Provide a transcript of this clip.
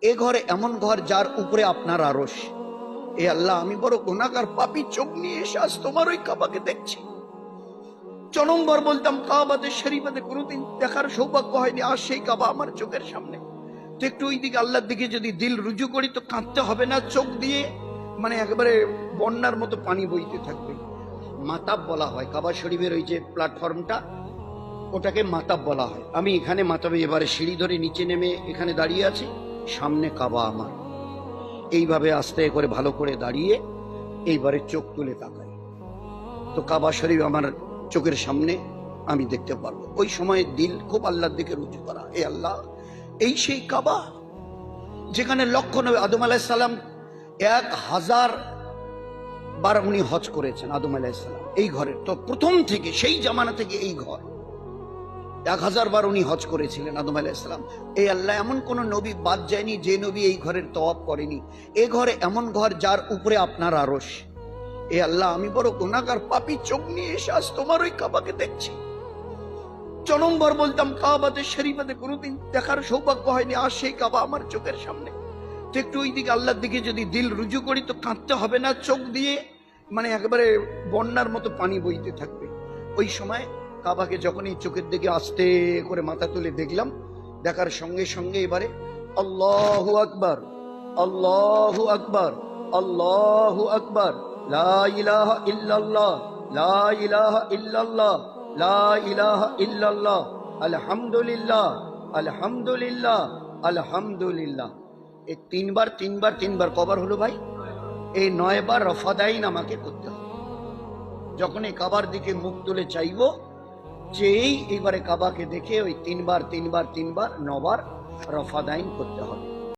এ ঘর এমন ঘর যার উপরে আপনার আরশ। এ আল্লাহ, আমি বড় গুনাহগার পাপী, চোখ নিয়ে এসে আজ তোমার ওই কাবাকে দেখছি। জনমবার বলতাম কাবাতে শরীফাতে কোনোদিন দেখার সৌভাগ্য হয়নি, আর সেই কাবা আমার চোখের সামনে। তো একটু ওই দিকে আল্লাহর দিকে যদি দিল রুজু করি তো কাঁদতে হবে না, চোখ দিয়ে মানে একেবারে বন্যার মতো পানি বইতে থাকবে। মাতাব বলা হয় কাবা শরীফের ওই যে প্ল্যাটফর্মটা, ওটাকে মাতাব বলা হয়। আমি এখানে মাতাবে এবারে সিঁড়ি ধরে নিচে নেমে এখানে দাঁড়িয়ে আছি, সামনে কাবা আমার। এইভাবে আস্তে করে ভালো করে দাঁড়িয়ে এইবারে চোখ তুলে তাকাই তো কাবা শরীফ আমার চোখের সামনে আমি দেখতে পারবো। ওই সময় দিল খুব আল্লাহর দিকে রুজু করা, এ আল্লাহ, এই সেই কাবা যেখানে লক্ষ নবী আদম আলাইহিস সালাম 1000 বার উনি হজ করেছেন। আদম আলাইহিস সালাম এই ঘরের তো প্রথম থেকে, সেই জামানা থেকে এই ঘর 1000 বার উনি হজ করেছিলেন আদম আলাইহিস সালাম। এই আল্লাহ, এমন কোন নবী বাদ যায়নি যে নবী এই ঘরের তওয়াফ করেনি। এ ঘরে এমন ঘর যার উপরে আপনার আরশ। এ আল্লাহ, আমি বড় গুনাহগার পাপী, চোখ নিয়ে এসে আজ তোমার ওই কাবাকে দেখছি। জনমবার বলতাম কাবাতে শরীফাতে কোনোদিন দেখার সৌভাগ্য হয়নি, আর সেই কাবা আমার চোখের সামনে। তো একটু ওই দিকে আল্লাহর দিকে যদি দিল রুজু করি তো কাঁদতে হবে না, চোখ দিয়ে মানে একেবারে বন্যার মতো পানি বইতে থাকবে। ওই সময় কাবাকে যখনই চোখের দিকে আস্তে করে মাথা তুলে দেখলাম, দেখার সঙ্গে সঙ্গে এবারে আল্লাহু আকবার, আল্লাহু আকবার, আল্লাহু আকবার, লা ইলাহা ইল্লাল্লাহ, লা ইলাহা ইল্লাল্লাহ, লা ইলাহা ইল্লাল্লাহ, আলহামদুলিল্লাহ, আলহামদুলিল্লাহ, আলহামদুলিল্লাহ। এই তিনবার কবার হলো ভাই? এই 9 বার রফাদাইন আমাকে করতে হবে। যখন এই কাবার দিকে মুখ তুলে চাইবো, যেই এবারে কাবাকে দেখে ওই 3 বার 9 বার রফাদাইন করতে হবে।